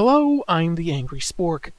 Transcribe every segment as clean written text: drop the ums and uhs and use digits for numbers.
Hello, I'm the Angry Spork.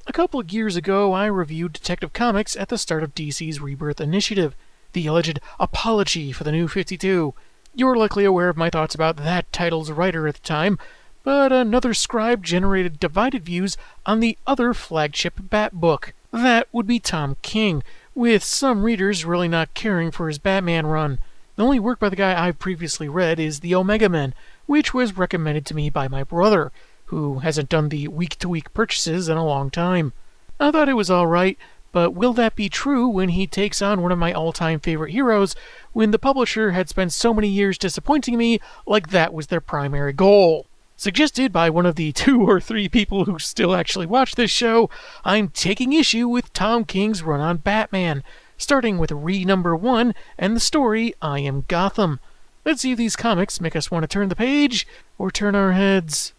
A couple of years ago, I reviewed Detective Comics at the start of DC's Rebirth initiative, the alleged apology for the New 52. You're likely aware of my thoughts about that title's writer at the time, but another scribe generated divided views on the other flagship Bat book. That would be Tom King, with some readers really not caring for his Batman run. The only work by the guy I've previously read is The Omega Men, which was recommended to me by my brother, who hasn't done the week-to-week purchases in a long time. I thought it was alright, but will that be true when he takes on one of my all-time favorite heroes, when the publisher had spent so many years disappointing me like that was their primary goal? Suggested by one of the 2 or 3 people who still actually watch this show, I'm taking issue with Tom King's run on Batman, starting with number 1 and the story I Am Gotham. Let's see if these comics make us want to turn the page or turn our heads.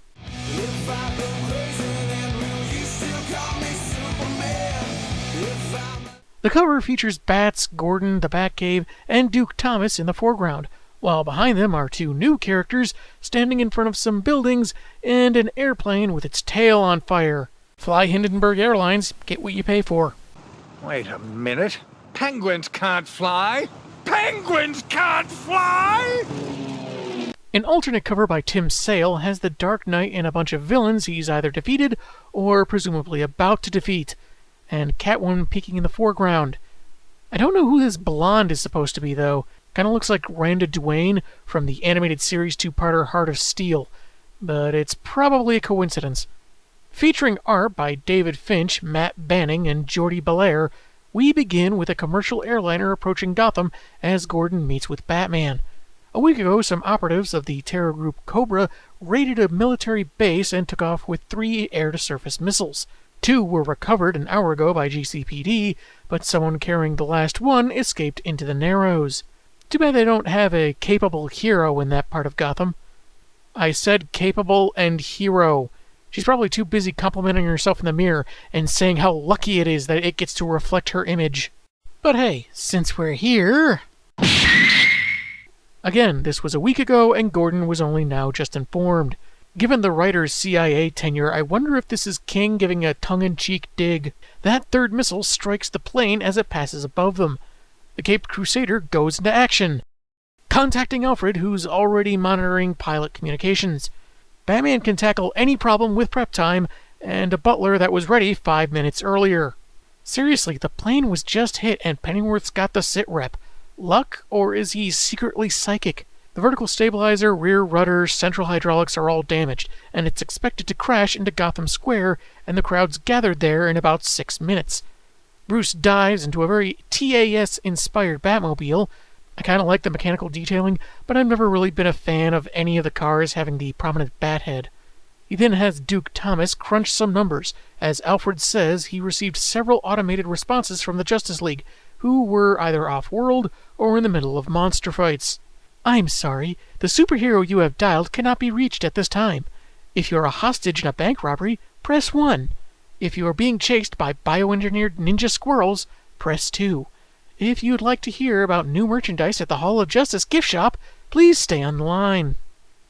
The cover features Bats, Gordon, the Batcave, and Duke Thomas in the foreground, while behind them are 2 new characters standing in front of some buildings and an airplane with its tail on fire. Fly Hindenburg Airlines, get what you pay for. Wait a minute. Penguins can't fly! Penguins can't fly! An alternate cover by Tim Sale has the Dark Knight and a bunch of villains he's either defeated or presumably about to defeat, and Catwoman peeking in the foreground. I don't know who this blonde is supposed to be, though. Kinda looks like Randa Duane from the animated series 2-parter Heart of Steel, but it's probably a coincidence. Featuring art by David Finch, Matt Banning, and Jordi Belair, we begin with a commercial airliner approaching Gotham as Gordon meets with Batman. A week ago, some operatives of the terror group Cobra raided a military base and took off with 3 air-to-surface missiles. 2 were recovered an hour ago by GCPD, but someone carrying the last one escaped into the Narrows. Too bad they don't have a capable hero in that part of Gotham. I said capable and hero. She's probably too busy complimenting herself in the mirror and saying how lucky it is that it gets to reflect her image. But hey, since we're here... Again, this was a week ago, and Gordon was only now just informed. Given the writer's CIA tenure, I wonder if this is King giving a tongue-in-cheek dig. That 3rd missile strikes the plane as it passes above them. The Caped Crusader goes into action, contacting Alfred, who's already monitoring pilot communications. Batman can tackle any problem with prep time, and a butler that was ready 5 minutes earlier. Seriously, the plane was just hit and Pennyworth's got the sit rep. Luck, or is he secretly psychic? The vertical stabilizer, rear rudder, central hydraulics are all damaged, and it's expected to crash into Gotham Square, and the crowd's gathered there in about 6 minutes. Bruce dives into a very TAS-inspired Batmobile. I kinda like the mechanical detailing, but I've never really been a fan of any of the cars having the prominent bat head. He then has Duke Thomas crunch some numbers, as Alfred says he received several automated responses from the Justice League, who were either off-world or in the middle of monster fights. I'm sorry, the superhero you have dialed cannot be reached at this time. If you're a hostage in a bank robbery, press 1. If you are being chased by bioengineered ninja squirrels, press 2. If you'd like to hear about new merchandise at the Hall of Justice gift shop, please stay on the line.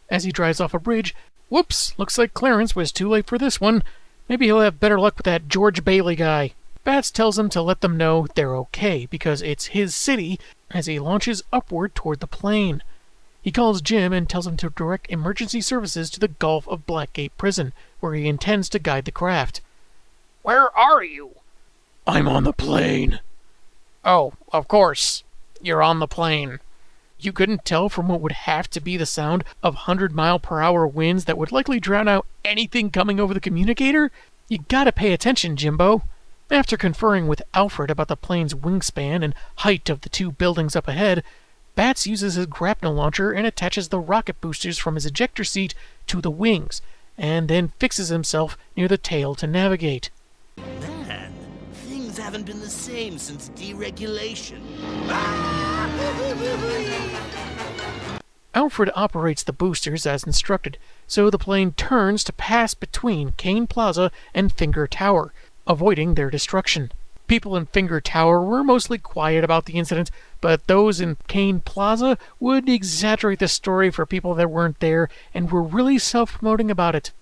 As he drives off a bridge, whoops, looks like Clarence was too late for this one. Maybe he'll have better luck with that George Bailey guy. Bats tells him to let them know they're okay, because it's his city, as he launches upward toward the plane. He calls Jim and tells him to direct emergency services to the Gulf of Blackgate Prison, where he intends to guide the craft. Where are you? I'm on the plane. Oh, of course. You're on the plane. You couldn't tell from what would have to be the sound of 100-mile-per-hour winds that would likely drown out anything coming over the communicator? You gotta pay attention, Jimbo. After conferring with Alfred about the plane's wingspan and height of the 2 buildings up ahead, Bats uses his grapnel launcher and attaches the rocket boosters from his ejector seat to the wings, and then fixes himself near the tail to navigate. Man, things haven't been the same since deregulation. Alfred operates the boosters as instructed, so the plane turns to pass between Kane Plaza and Finger Tower, avoiding their destruction. People in Finger Tower were mostly quiet about the incident, but those in Kane Plaza would exaggerate the story for people that weren't there and were really self-promoting about it.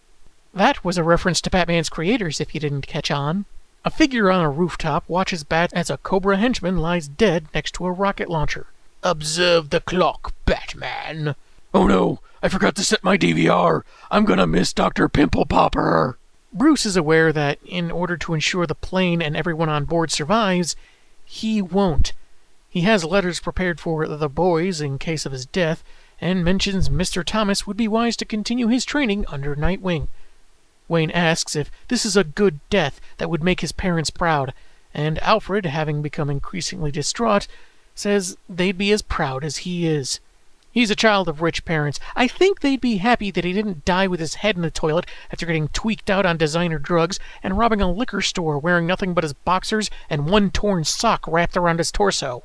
That was a reference to Batman's creators, if you didn't catch on. A figure on a rooftop watches Bat as a Cobra henchman lies dead next to a rocket launcher. Observe the clock, Batman. Oh no, I forgot to set my DVR. I'm gonna miss Dr. Pimple Popper. Bruce is aware that in order to ensure the plane and everyone on board survives, he won't. He has letters prepared for the boys in case of his death, and mentions Mr. Thomas would be wise to continue his training under Nightwing. Wayne asks if this is a good death that would make his parents proud, and Alfred, having become increasingly distraught, says they'd be as proud as he is. He's a child of rich parents. I think they'd be happy that he didn't die with his head in the toilet after getting tweaked out on designer drugs and robbing a liquor store wearing nothing but his boxers and one torn sock wrapped around his torso.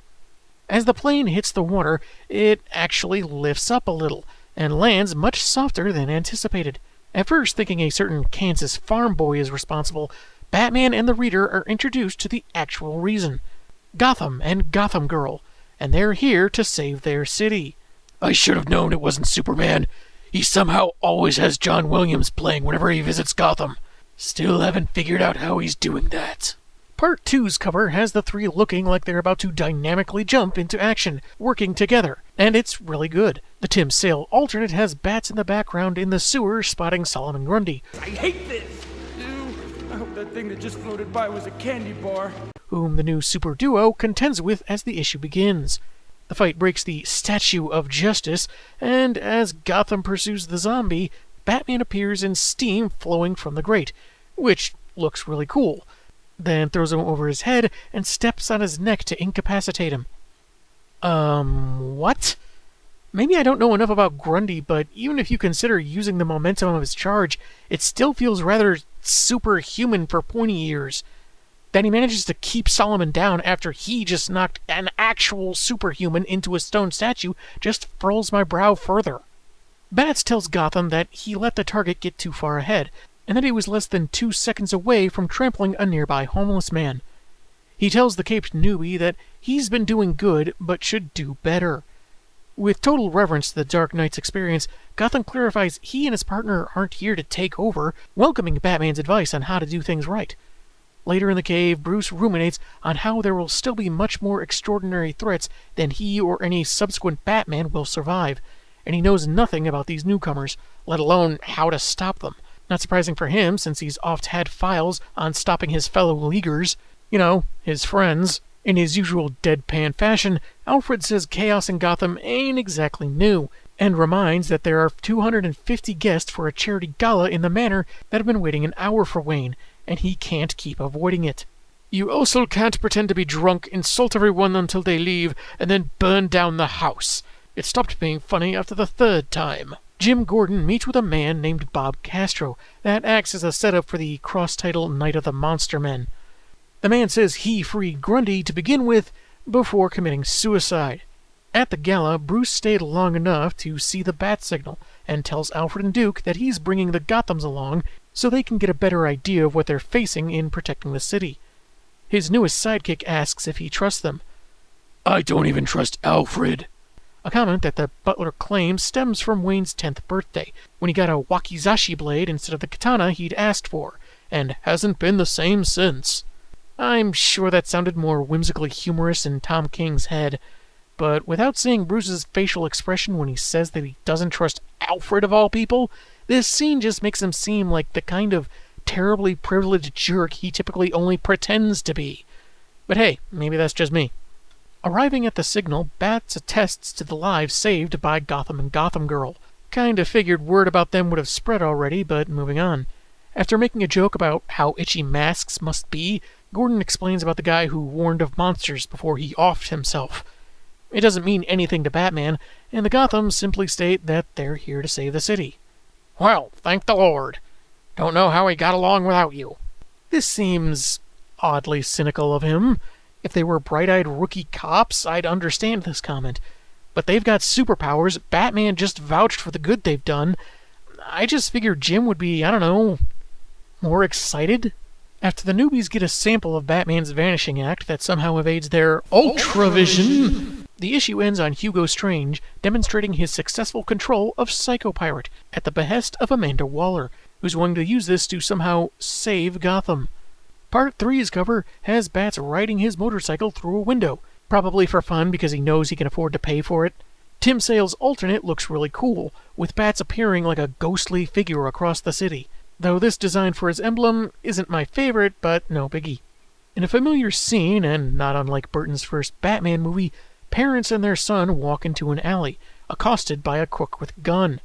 As the plane hits the water, it actually lifts up a little and lands much softer than anticipated. At first, thinking a certain Kansas farm boy is responsible, Batman and the reader are introduced to the actual reason. Gotham and Gotham Girl, and they're here to save their city. I should have known it wasn't Superman. He somehow always has John Williams playing whenever he visits Gotham. Still haven't figured out how he's doing that. Part 2's cover has the three looking like they're about to dynamically jump into action, working together, and it's really good. The Tim Sale alternate has Bats in the background in the sewer spotting Solomon Grundy, I hate this! Ew, I hope that thing that just floated by was a candy bar. whom the new super duo contends with as the issue begins. The fight breaks the Statue of Justice, and as Gotham pursues the zombie, Batman appears in steam flowing from the grate, which looks really cool, then throws him over his head and steps on his neck to incapacitate him. What? Maybe I don't know enough about Grundy, but even if you consider using the momentum of his charge, it still feels rather superhuman for pointy ears. That he manages to keep Solomon down after he just knocked an actual superhuman into a stone statue just furrows my brow further. Bats tells Gotham that he let the target get too far ahead, and that he was less than 2 seconds away from trampling a nearby homeless man. He tells the caped newbie that he's been doing good, but should do better. With total reverence to the Dark Knight's experience, Gotham clarifies he and his partner aren't here to take over, welcoming Batman's advice on how to do things right. Later in the cave, Bruce ruminates on how there will still be much more extraordinary threats than he or any subsequent Batman will survive, and he knows nothing about these newcomers, let alone how to stop them. Not surprising for him, since he's oft had files on stopping his fellow Leaguers, his friends. In his usual deadpan fashion, Alfred says chaos in Gotham ain't exactly new, and reminds that there are 250 guests for a charity gala in the manor that have been waiting an hour for Wayne, and he can't keep avoiding it. You also can't pretend to be drunk, insult everyone until they leave, and then burn down the house. It stopped being funny after the 3rd time. Jim Gordon meets with a man named Bob Castro that acts as a setup for the cross-title Night of the Monster Men. The man says he freed Grundy to begin with before committing suicide. At the gala, Bruce stayed long enough to see the bat signal and tells Alfred and Duke that he's bringing the Gothams along so they can get a better idea of what they're facing in protecting the city. His newest sidekick asks if he trusts them. I don't even trust Alfred. A comment that the butler claims stems from Wayne's 10th birthday, when he got a wakizashi blade instead of the katana he'd asked for, and hasn't been the same since. I'm sure that sounded more whimsically humorous in Tom King's head, but without seeing Bruce's facial expression when he says that he doesn't trust Alfred of all people, this scene just makes him seem like the kind of terribly privileged jerk he typically only pretends to be. But hey, maybe that's just me. Arriving at the signal, Bats attests to the lives saved by Gotham and Gotham Girl. Kinda figured word about them would have spread already, but moving on. After making a joke about how itchy masks must be, Gordon explains about the guy who warned of monsters before he offed himself. It doesn't mean anything to Batman, and the Gothams simply state that they're here to save the city. Well, thank the Lord. Don't know how he got along without you. This seems oddly cynical of him. If they were bright-eyed rookie cops, I'd understand this comment. But they've got superpowers, Batman just vouched for the good they've done. I just figured Jim would be, more excited? After the newbies get a sample of Batman's vanishing act that somehow evades their Ultravision, the issue ends on Hugo Strange demonstrating his successful control of Psycho Pirate at the behest of Amanda Waller. who's willing to use this to somehow save Gotham. Part 3's cover has Bats riding his motorcycle through a window, probably for fun because he knows he can afford to pay for it. Tim Sale's alternate looks really cool, with Bats appearing like a ghostly figure across the city, though this design for his emblem isn't my favorite, but no biggie. In a familiar scene, and not unlike Burton's first Batman movie, parents and their son walk into an alley, accosted by a crook with a gun.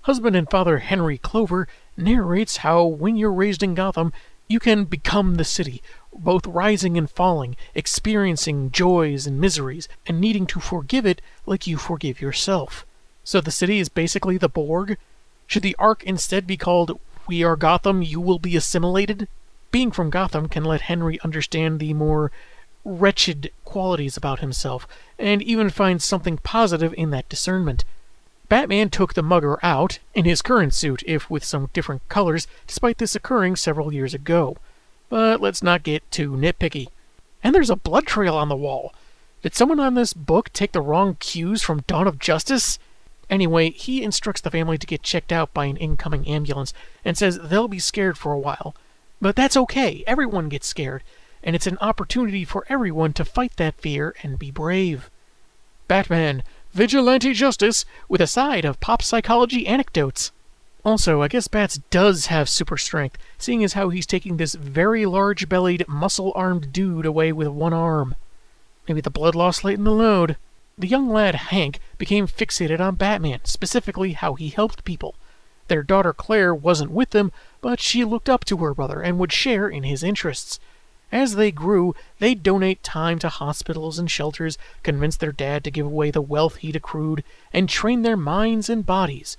Husband and father Henry Clover narrates how when you're raised in Gotham, you can become the city, both rising and falling, experiencing joys and miseries, and needing to forgive it like you forgive yourself. So the city is basically the Borg? Should the arc instead be called We Are Gotham, You Will Be Assimilated? Being from Gotham can let Henry understand the more wretched qualities about himself, and even find something positive in that discernment. Batman took the mugger out, in his current suit, if with some different colors, despite this occurring several years ago. But let's not get too nitpicky. And there's a blood trail on the wall. Did someone on this book take the wrong cues from Dawn of Justice? Anyway, he instructs the family to get checked out by an incoming ambulance, and says they'll be scared for a while. But that's okay, everyone gets scared, and it's an opportunity for everyone to fight that fear and be brave. Batman, vigilante justice, with a side of pop psychology anecdotes. Also, I guess Bats does have super strength, seeing as how he's taking this very large-bellied, muscle-armed dude away with one arm. Maybe the blood loss lightened the load. The young lad, Hank, became fixated on Batman, specifically how he helped people. Their daughter Claire wasn't with them, but she looked up to her brother and would share in his interests. As they grew, they'd donate time to hospitals and shelters, convince their dad to give away the wealth he'd accrued, and train their minds and bodies.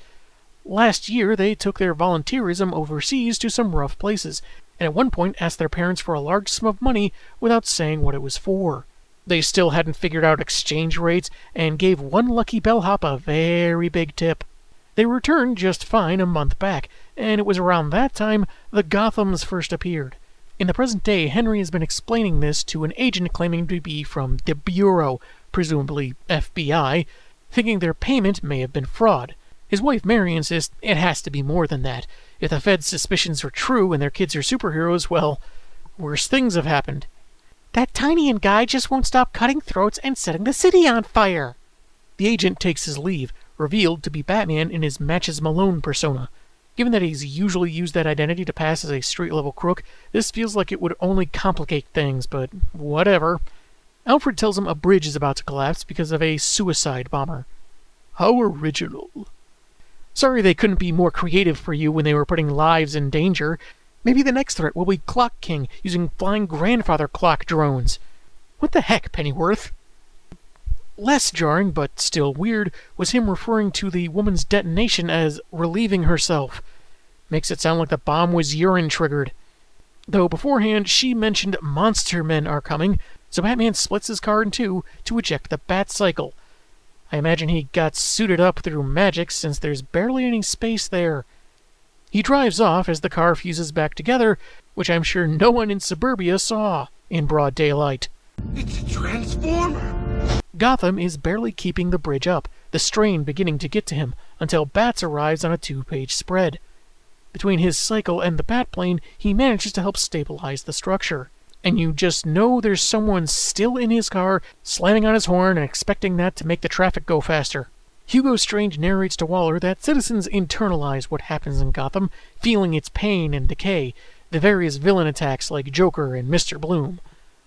Last year, they took their volunteerism overseas to some rough places, and at one point asked their parents for a large sum of money without saying what it was for. They still hadn't figured out exchange rates, and gave one lucky bellhop a very big tip. They returned just fine a month back, and it was around that time the Gothams first appeared. In the present day, Henry has been explaining this to an agent claiming to be from the Bureau, presumably FBI, thinking their payment may have been fraud. His wife Mary insists it has to be more than that. If the Fed's suspicions are true and their kids are superheroes, well, worse things have happened. That Tinian guy just won't stop cutting throats and setting the city on fire. The agent takes his leave, revealed to be Batman in his Matches Malone persona. Given that he's usually used that identity to pass as a street-level crook, this feels like it would only complicate things, but whatever. Alfred tells him a bridge is about to collapse because of a suicide bomber. How original. Sorry they couldn't be more creative for you when they were putting lives in danger. Maybe the next threat will be Clock King using flying grandfather clock drones. What the heck, Pennyworth? Less jarring, but still weird, was him referring to the woman's detonation as relieving herself. Makes it sound like the bomb was urine-triggered. Though beforehand, she mentioned monster men are coming, so Batman splits his car in two to eject the Bat Cycle. I imagine he got suited up through magic since there's barely any space there. He drives off as the car fuses back together, which I'm sure no one in suburbia saw in broad daylight. It's a transformer! Gotham is barely keeping the bridge up, the strain beginning to get to him, until Bats arrives on a 2-page spread. Between his cycle and the Batplane, he manages to help stabilize the structure. And you just know there's someone still in his car, slamming on his horn and expecting that to make the traffic go faster. Hugo Strange narrates to Waller that citizens internalize what happens in Gotham, feeling its pain and decay, the various villain attacks like Joker and Mr. Bloom.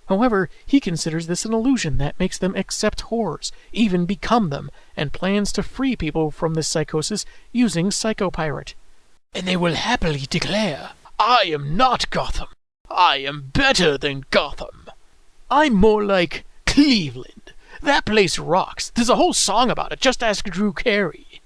However, he considers this an illusion that makes them accept horrors, even become them, and plans to free people from this psychosis using Psychopirate. And they will happily declare, I am not Gotham. I am better than Gotham. I'm more like Cleveland. That place rocks. There's a whole song about it. Just ask Drew Carey.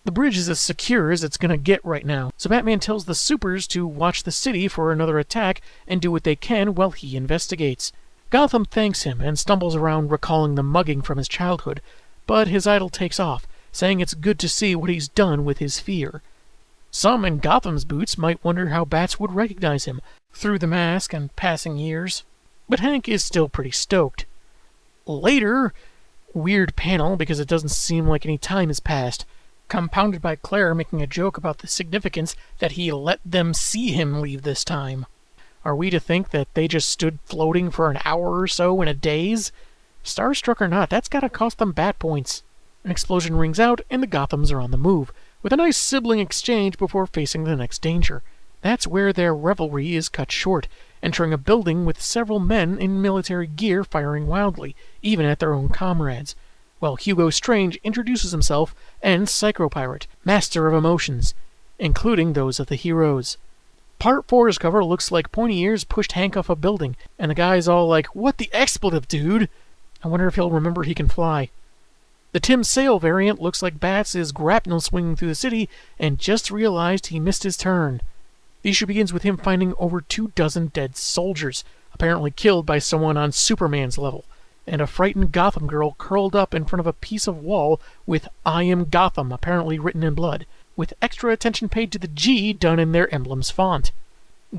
The bridge is as secure as it's gonna get right now, so Batman tells the supers to watch the city for another attack and do what they can while he investigates. Gotham thanks him and stumbles around recalling the mugging from his childhood, but his idol takes off, saying it's good to see what he's done with his fear. Some in Gotham's boots might wonder how Bats would recognize him through the mask and passing years, but Hank is still pretty stoked. Later, weird panel because it doesn't seem like any time has passed. compounded by Claire making a joke about the significance that he let them see him leave this time. Are we to think that they just stood floating for an hour or so in a daze? Starstruck or not, that's gotta cost them bat points. An explosion rings out, and the Gothams are on the move, with a nice sibling exchange before facing the next danger. That's where their revelry is cut short, entering a building with several men in military gear firing wildly, even at their own comrades, while Hugo Strange introduces himself and Psycho-Pirate, master of emotions, including those of the heroes. Part 4's cover looks like pointy ears pushed Hank off a building, and the guy's all like, "What the expletive, dude?" I wonder if he'll remember he can fly. The Tim Sale variant looks like Bats is grapnel swinging through the city and just realized he missed his turn. The issue begins with him finding over 24 dead soldiers, apparently killed by someone on Superman's level, and a frightened Gotham girl curled up in front of a piece of wall with "I am Gotham" apparently written in blood, with extra attention paid to the G done in their emblem's font.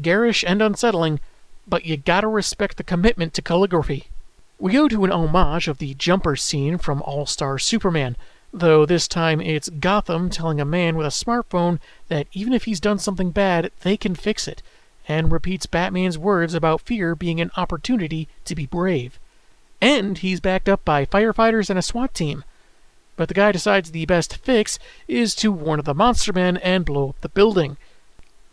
Garish and unsettling, but you gotta respect the commitment to calligraphy. We go to an homage of the jumper scene from All-Star Superman, though this time it's Gotham telling a man with a smartphone that even if he's done something bad, they can fix it, and repeats Batman's words about fear being an opportunity to be brave. And he's backed up by firefighters and a SWAT team. But the guy decides the best fix is to warn of the monster men and blow up the building.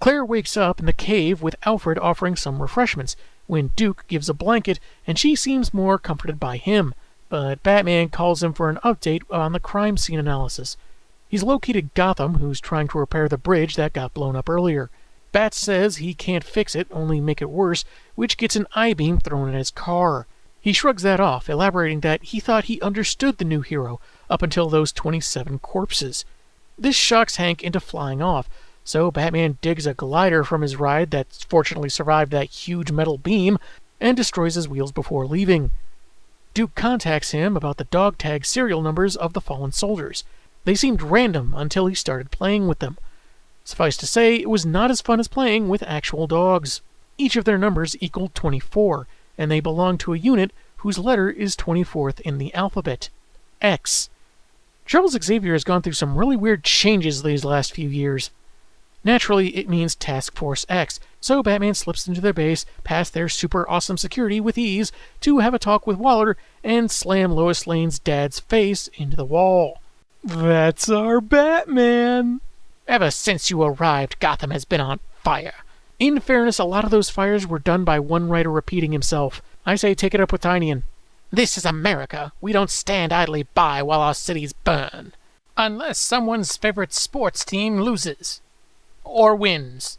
Claire wakes up in the cave with Alfred offering some refreshments, when Duke gives a blanket and she seems more comforted by him, but Batman calls him for an update on the crime scene analysis. He's located Gotham, who's trying to repair the bridge that got blown up earlier. Bat says he can't fix it, only make it worse, which gets an I-beam thrown at his car. He shrugs that off, elaborating that he thought he understood the new hero up until those 27 corpses. This shocks Hank into flying off, so Batman digs a glider from his ride that fortunately survived that huge metal beam and destroys his wheels before leaving. Duke contacts him about the dog tag serial numbers of the fallen soldiers. They seemed random until he started playing with them. Suffice to say, it was not as fun as playing with actual dogs. Each of their numbers equaled 24, and they belong to a unit whose letter is 24th in the alphabet, X. Charles Xavier has gone through some really weird changes these last few years. Naturally, it means Task Force X, so Batman slips into their base, past their super awesome security with ease, to have a talk with Waller and slam Lois Lane's dad's face into the wall. That's our Batman! Ever since you arrived, Gotham has been on fire. In fairness, a lot of those fires were done by one writer repeating himself. I say take it up with Tynion. This is America. We don't stand idly by while our cities burn. Unless someone's favorite sports team loses. Or wins.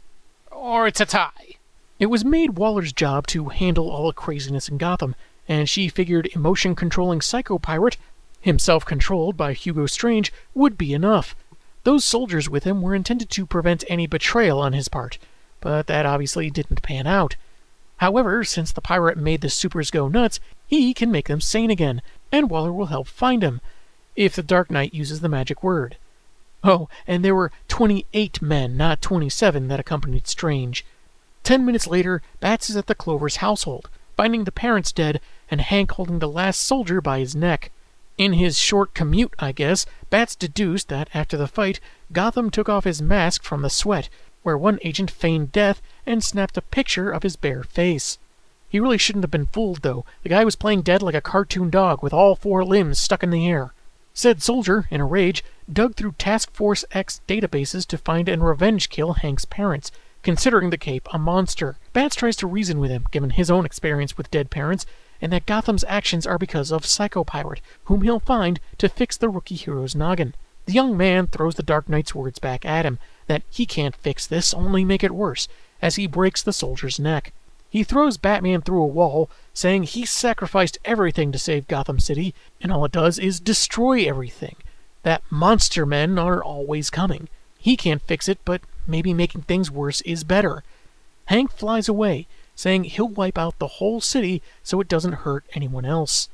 Or it's a tie. It was made Waller's job to handle all the craziness in Gotham, and she figured emotion-controlling Psycho-Pirate, himself controlled by Hugo Strange, would be enough. Those soldiers with him were intended to prevent any betrayal on his part, but that obviously didn't pan out. However, since the pirate made the supers go nuts, he can make them sane again, and Waller will help find him, if the Dark Knight uses the magic word. Oh, and there were 28 men, not 27, that accompanied Strange. 10 minutes later, Bats is at the Clover's household, finding the parents dead and Hank holding the last soldier by his neck. In his short commute, I guess, Bats deduced that after the fight, Gotham took off his mask from the sweat, where one agent feigned death and snapped a picture of his bare face. He really shouldn't have been fooled, though. The guy was playing dead like a cartoon dog with all 4 limbs stuck in the air. Said soldier, in a rage, dug through Task Force X databases to find and revenge kill Hank's parents, considering the Cape a monster. Bats tries to reason with him, given his own experience with dead parents, and that Gotham's actions are because of Psycho-Pirate, whom he'll find to fix the rookie hero's noggin. The young man throws the Dark Knight's words back at him, that he can't fix this, only make it worse, as he breaks the soldier's neck. He throws Batman through a wall, saying he sacrificed everything to save Gotham City, and all it does is destroy everything. That monster men are always coming. He can't fix it, but maybe making things worse is better. Hank flies away, saying he'll wipe out the whole city so it doesn't hurt anyone else.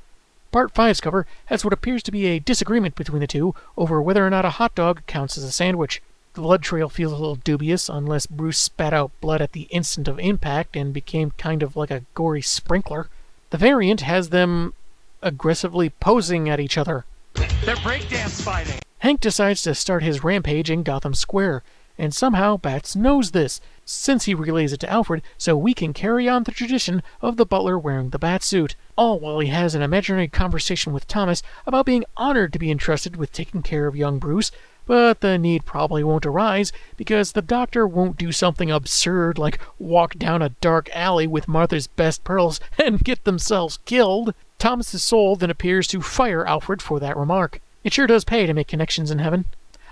Part 5's cover has what appears to be a disagreement between the two over whether or not a hot dog counts as a sandwich. The blood trail feels a little dubious unless Bruce spat out blood at the instant of impact and became kind of like a gory sprinkler. The variant has them aggressively posing at each other. They're breakdance fighting. Hank decides to start his rampage in Gotham Square, and somehow Bats knows this, since he relays it to Alfred so we can carry on the tradition of the butler wearing the Batsuit, all while he has an imaginary conversation with Thomas about being honored to be entrusted with taking care of young Bruce, but the need probably won't arise because the doctor won't do something absurd like walk down a dark alley with Martha's best pearls and get themselves killed. Thomas's soul then appears to fire Alfred for that remark. It sure does pay to make connections in heaven.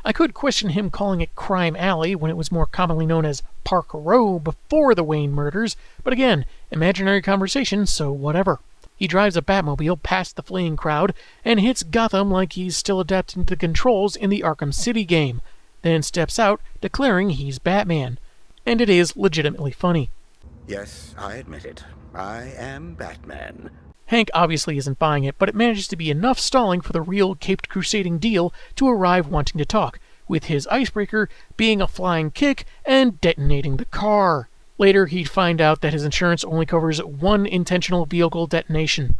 I could question him calling it Crime Alley when it was more commonly known as Park Row before the Wayne murders, but again, imaginary conversation, so whatever. He drives a Batmobile past the fleeing crowd and hits Gotham like he's still adapting to the controls in the Arkham City game, then steps out, declaring he's Batman. And it is legitimately funny. Yes, I admit it. I am Batman. Hank obviously isn't buying it, but it manages to be enough stalling for the real caped crusading deal to arrive wanting to talk, with his icebreaker being a flying kick and detonating the car. Later, he'd find out that his insurance only covers one intentional vehicle detonation.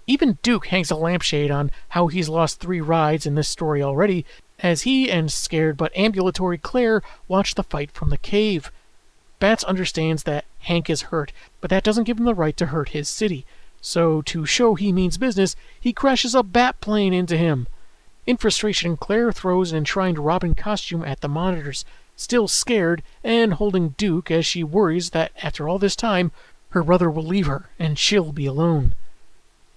Even Duke hangs a lampshade on how he's lost 3 rides in this story already, as he and scared but ambulatory Claire watch the fight from the cave. Bats understands that Hank is hurt, but that doesn't give him the right to hurt his city. So, to show he means business, he crashes a bat plane into him. In frustration, Claire throws an enshrined Robin costume at the monitors, still scared and holding Duke as she worries that after all this time, her brother will leave her and she'll be alone.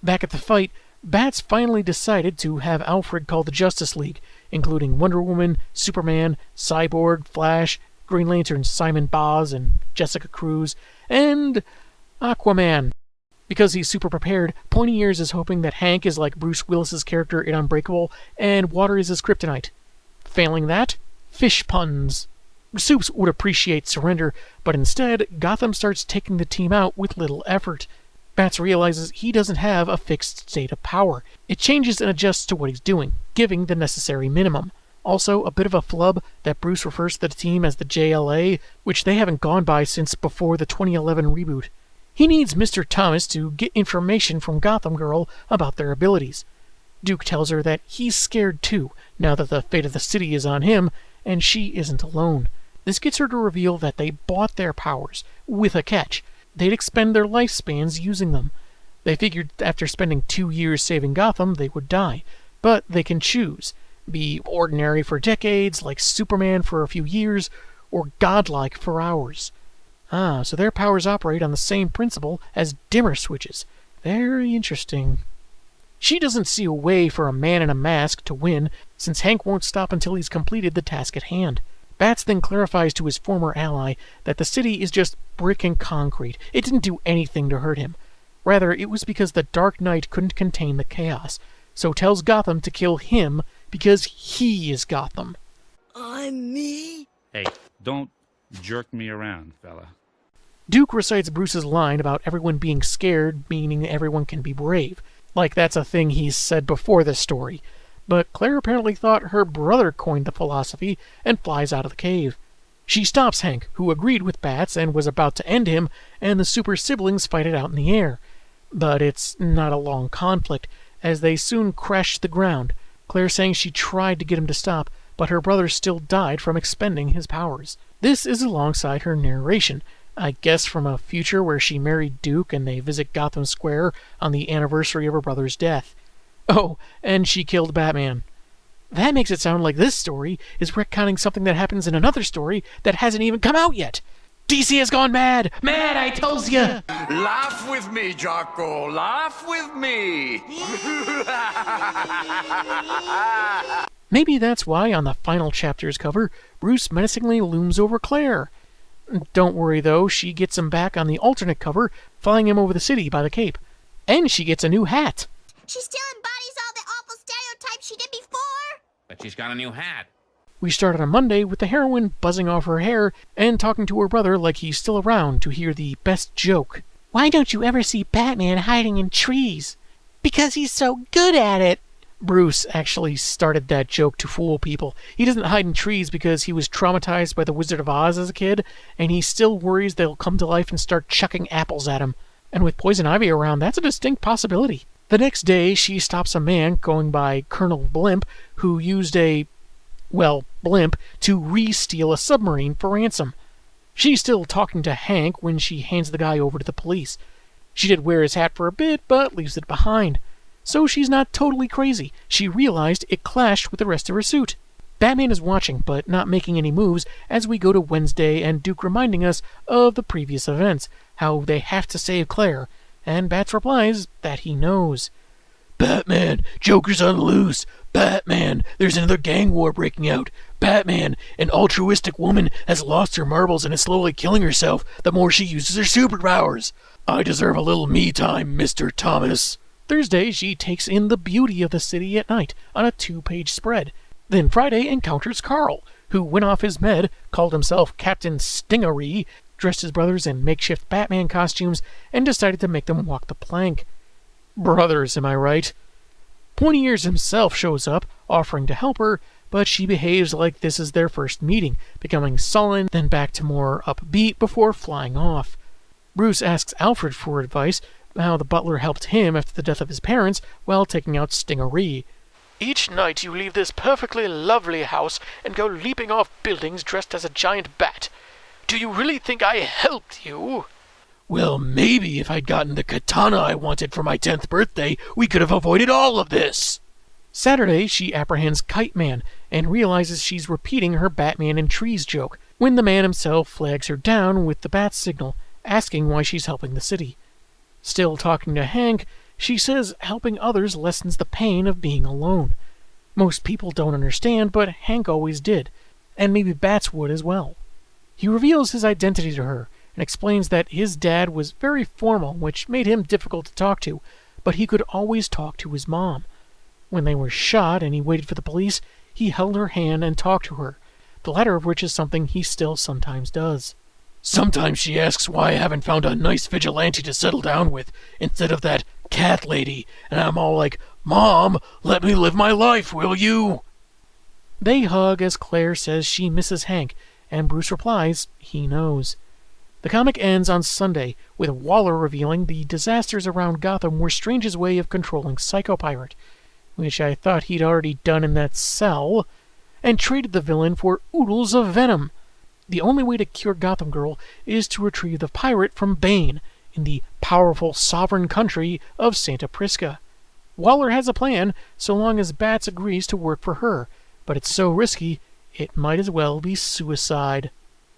Back at the fight, Bats finally decided to have Alfred call the Justice League, including Wonder Woman, Superman, Cyborg, Flash, Green Lantern Simon Baz and Jessica Cruz, and Aquaman. Because he's super prepared, Pointy Ears is hoping that Hank is like Bruce Willis's character in Unbreakable, and water is his kryptonite. Failing that, fish puns. Soups would appreciate surrender, but instead, Gotham starts taking the team out with little effort. Bats realizes he doesn't have a fixed state of power. It changes and adjusts to what he's doing, giving the necessary minimum. Also, a bit of a flub that Bruce refers to the team as the JLA, which they haven't gone by since before the 2011 reboot. He needs Mr. Thomas to get information from Gotham Girl about their abilities. Duke tells her that he's scared too, now that the fate of the city is on him, and she isn't alone. This gets her to reveal that they bought their powers, with a catch. They'd expend their lifespans using them. They figured after spending 2 years saving Gotham, they would die. But they can choose. Be ordinary for decades, like Superman for a few years, or godlike for hours. So their powers operate on the same principle as dimmer switches. Very interesting. She doesn't see a way for a man in a mask to win, since Hank won't stop until he's completed the task at hand. Bats then clarifies to his former ally that the city is just brick and concrete. It didn't do anything to hurt him. Rather, it was because the Dark Knight couldn't contain the chaos, so tells Gotham to kill him because he is Gotham. I'm me? Hey, don't jerk me around, fella. Duke recites Bruce's line about everyone being scared, meaning everyone can be brave. Like that's a thing he's said before this story. But Claire apparently thought her brother coined the philosophy and flies out of the cave. She stops Hank, who agreed with Bats and was about to end him, and the super siblings fight it out in the air. But it's not a long conflict, as they soon crash to the ground, Claire saying she tried to get him to stop, but her brother still died from expending his powers. This is alongside her narration, I guess from a future where she married Duke and they visit Gotham Square on the anniversary of her brother's death. Oh, and she killed Batman. That makes it sound like this story is retconning something that happens in another story that hasn't even come out yet. DC has gone mad! Mad, I tells ya! Laugh with me, Jocko. Laugh with me. Maybe that's why on the final chapter's cover, Bruce menacingly looms over Claire. Don't worry though, she gets him back on the alternate cover, flying him over the city by the Cape. And she gets a new hat. She still embodies all the awful stereotypes she did before. But she's got a new hat. We start on Monday with the heroine buzzing off her hair and talking to her brother like he's still around to hear the best joke. Why don't you ever see Batman hiding in trees? Because he's so good at it. Bruce actually started that joke to fool people. He doesn't hide in trees because he was traumatized by the Wizard of Oz as a kid, and he still worries they'll come to life and start chucking apples at him. And with Poison Ivy around, that's a distinct possibility. The next day, she stops a man going by Colonel Blimp who used a blimp, to re-steal a submarine for ransom. She's still talking to Hank when she hands the guy over to the police. She did wear his hat for a bit, but leaves it behind. So she's not totally crazy. She realized it clashed with the rest of her suit. Batman is watching, but not making any moves as we go to Wednesday and Duke reminding us of the previous events, how they have to save Claire, and Bats replies that he knows. Batman, Joker's on the loose. Batman, there's another gang war breaking out. Batman, an altruistic woman has lost her marbles and is slowly killing herself the more she uses her superpowers. I deserve a little me time, Mr. Thomas. Thursday, she takes in the beauty of the city at night on a 2-page spread. Then Friday encounters Carl, who went off his med, called himself Captain Stingery, dressed his brothers in makeshift Batman costumes, and decided to make them walk the plank. Brothers, am I right? Pointy Ears himself shows up, offering to help her, but she behaves like this is their first meeting, becoming sullen, then back to more upbeat before flying off. Bruce asks Alfred for advice, how the butler helped him after the death of his parents while taking out Stingery. Each night you leave this perfectly lovely house and go leaping off buildings dressed as a giant bat. Do you really think I helped you? Well, maybe if I'd gotten the katana I wanted for my 10th birthday, we could have avoided all of this. Saturday, she apprehends Kite Man and realizes she's repeating her Batman in trees joke, when the man himself flags her down with the bat signal, asking why she's helping the city. Still talking to Hank, she says helping others lessens the pain of being alone. Most people don't understand, but Hank always did, and maybe Bats would as well. He reveals his identity to her, and explains that his dad was very formal, which made him difficult to talk to, but he could always talk to his mom. When they were shot and he waited for the police, he held her hand and talked to her, the latter of which is something he still sometimes does. Sometimes she asks why I haven't found a nice vigilante to settle down with, instead of that cat lady, and I'm all like, Mom, let me live my life, will you? They hug as Claire says she misses Hank, and Bruce replies he knows. The comic ends on Sunday, with Waller revealing the disasters around Gotham were Strange's way of controlling Psycho Pirate, which I thought he'd already done in that cell, and traded the villain for oodles of venom. The only way to cure Gotham Girl is to retrieve the pirate from Bane, in the powerful sovereign country of Santa Prisca. Waller has a plan, so long as Bats agrees to work for her, but it's so risky, it might as well be suicide.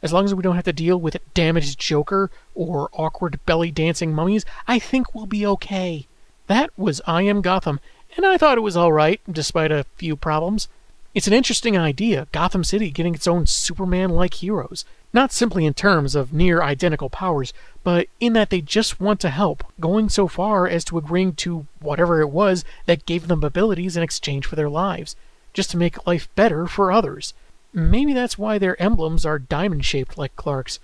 As long as we don't have to deal with damaged Joker or awkward belly-dancing mummies, I think we'll be okay. That was I Am Gotham, and I thought it was alright, despite a few problems. It's an interesting idea, Gotham City getting its own Superman-like heroes. Not simply in terms of near-identical powers, but in that they just want to help, going so far as to agreeing to whatever it was that gave them abilities in exchange for their lives, just to make life better for others. Maybe that's why their emblems are diamond-shaped like Clark's.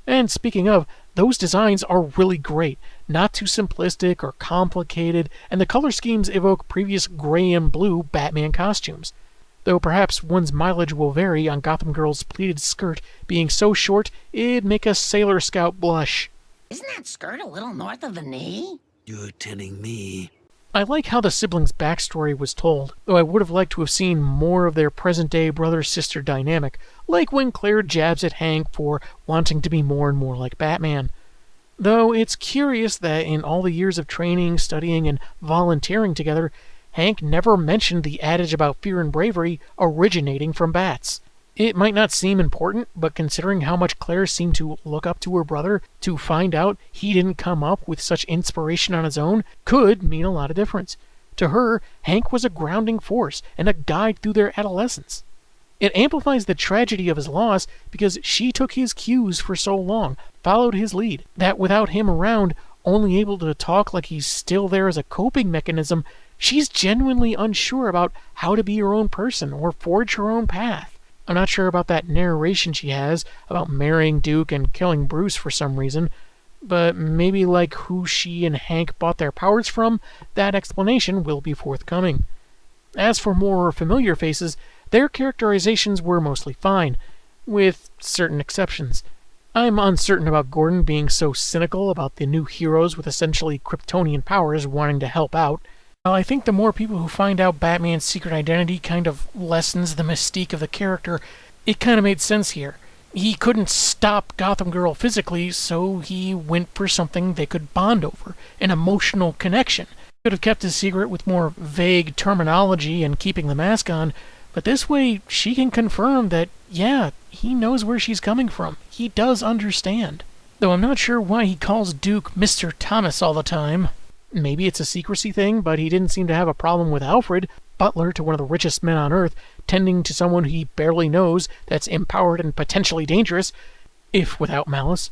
And speaking of, those designs are really great, not too simplistic or complicated, and the color schemes evoke previous gray and blue Batman costumes. Though perhaps one's mileage will vary on Gotham Girl's pleated skirt being so short it'd make a Sailor Scout blush. Isn't that skirt a little north of the knee? You're telling me. I like how the siblings' backstory was told, though I would have liked to have seen more of their present-day brother-sister dynamic, like when Claire jabs at Hank for wanting to be more and more like Batman. Though it's curious that in all the years of training, studying, and volunteering together, Hank never mentioned the adage about fear and bravery originating from bats. It might not seem important, but considering how much Claire seemed to look up to her brother, to find out he didn't come up with such inspiration on his own could mean a lot of difference. To her, Hank was a grounding force and a guide through their adolescence. It amplifies the tragedy of his loss because she took his cues for so long, followed his lead, that without him around, only able to talk like he's still there as a coping mechanism, she's genuinely unsure about how to be her own person or forge her own path. I'm not sure about that narration she has about marrying Duke and killing Bruce for some reason, but maybe like who she and Hank bought their powers from, that explanation will be forthcoming. As for more familiar faces, their characterizations were mostly fine, with certain exceptions. I'm uncertain about Gordon being so cynical about the new heroes with essentially Kryptonian powers wanting to help out. Well, I think the more people who find out Batman's secret identity kind of lessens the mystique of the character. It kind of made sense here. He couldn't stop Gotham Girl physically, so he went for something they could bond over, an emotional connection. Could have kept his secret with more vague terminology and keeping the mask on, but this way she can confirm that, yeah, he knows where she's coming from. He does understand. Though I'm not sure why he calls Duke Mr. Thomas all the time. Maybe it's a secrecy thing, but he didn't seem to have a problem with Alfred, butler to one of the richest men on Earth, tending to someone he barely knows that's empowered and potentially dangerous, if without malice.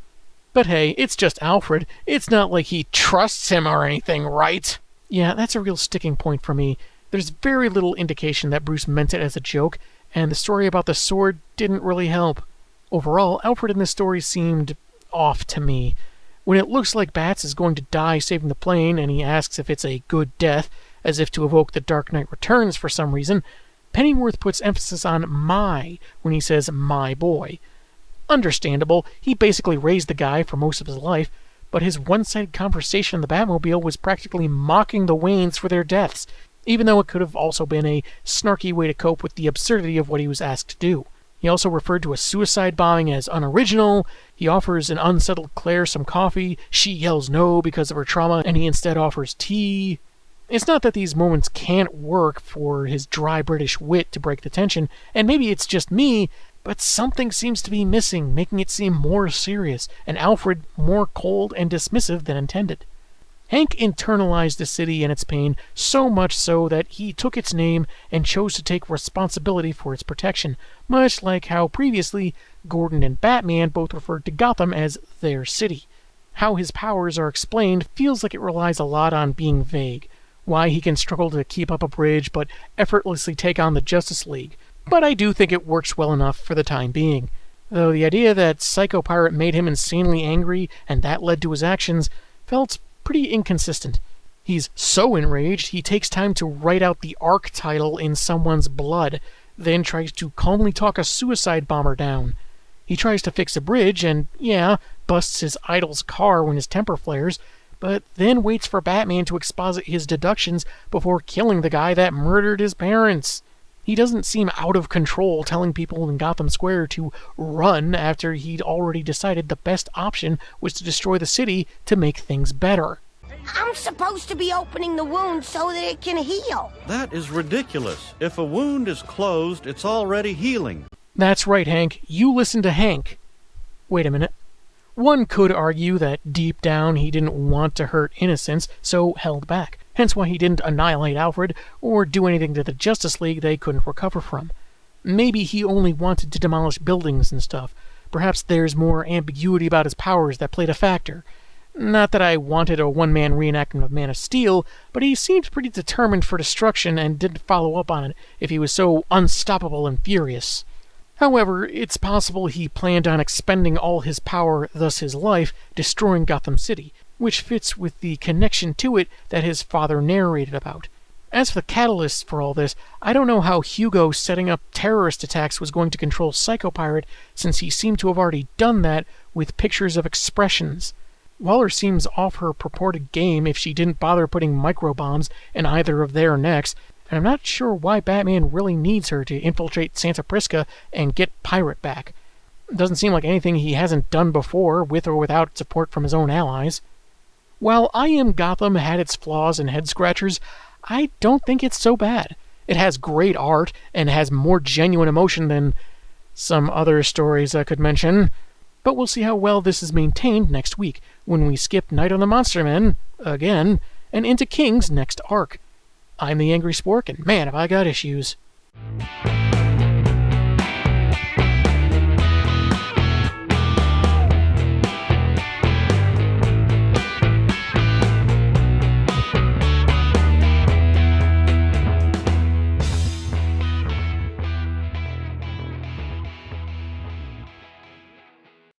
But hey, it's just Alfred. It's not like he trusts him or anything, right? Yeah, that's a real sticking point for me. There's very little indication that Bruce meant it as a joke, and the story about the sword didn't really help. Overall, Alfred in this story seemed off to me. When it looks like Bats is going to die saving the plane, and he asks if it's a good death, as if to evoke the Dark Knight Returns for some reason, Pennyworth puts emphasis on my when he says my boy. Understandable, he basically raised the guy for most of his life, but his one-sided conversation in the Batmobile was practically mocking the Waynes for their deaths, even though it could have also been a snarky way to cope with the absurdity of what he was asked to do. He also referred to a suicide bombing as unoriginal. He offers an unsettled Claire some coffee. She yells no because of her trauma, and he instead offers tea. It's not that these moments can't work for his dry British wit to break the tension, and maybe it's just me, but something seems to be missing, making it seem more serious, and Alfred more cold and dismissive than intended. Hank internalized the city and its pain so much so that he took its name and chose to take responsibility for its protection, much like how previously Gordon and Batman both referred to Gotham as their city. How his powers are explained feels like it relies a lot on being vague. Why he can struggle to keep up a bridge but effortlessly take on the Justice League. But I do think it works well enough for the time being. Though the idea that Psycho Pirate made him insanely angry and that led to his actions felt pretty inconsistent. He's so enraged, he takes time to write out the ARC title in someone's blood, then tries to calmly talk a suicide bomber down. He tries to fix a bridge and, yeah, busts his idol's car when his temper flares, but then waits for Batman to exposit his deductions before killing the guy that murdered his parents. He doesn't seem out of control telling people in Gotham Square to run after he'd already decided the best option was to destroy the city to make things better. I'm supposed to be opening the wound so that it can heal. That is ridiculous. If a wound is closed, it's already healing. That's right, Hank. You listen to Hank. Wait a minute. One could argue that deep down he didn't want to hurt innocents, so held back. Hence why he didn't annihilate Alfred or do anything to the Justice League they couldn't recover from. Maybe he only wanted to demolish buildings and stuff. Perhaps there's more ambiguity about his powers that played a factor. Not that I wanted a one-man reenactment of Man of Steel, but he seemed pretty determined for destruction and didn't follow up on it if he was so unstoppable and furious. However, it's possible he planned on expending all his power, thus his life, destroying Gotham City, which fits with the connection to it that his father narrated about. As for the catalyst for all this, I don't know how Hugo setting up terrorist attacks was going to control Psycho Pirate, since he seemed to have already done that with pictures of expressions. Waller seems off her purported game if she didn't bother putting microbombs in either of their necks, and I'm not sure why Batman really needs her to infiltrate Santa Prisca and get Pirate back. It doesn't seem like anything he hasn't done before, with or without support from his own allies. While I Am Gotham had its flaws and head-scratchers, I don't think it's so bad. It has great art, and has more genuine emotion than some other stories I could mention. But we'll see how well this is maintained next week, when we skip Night on the Monster Men, again, and into King's next arc. I'm the Angry Spork, and man, have I got issues.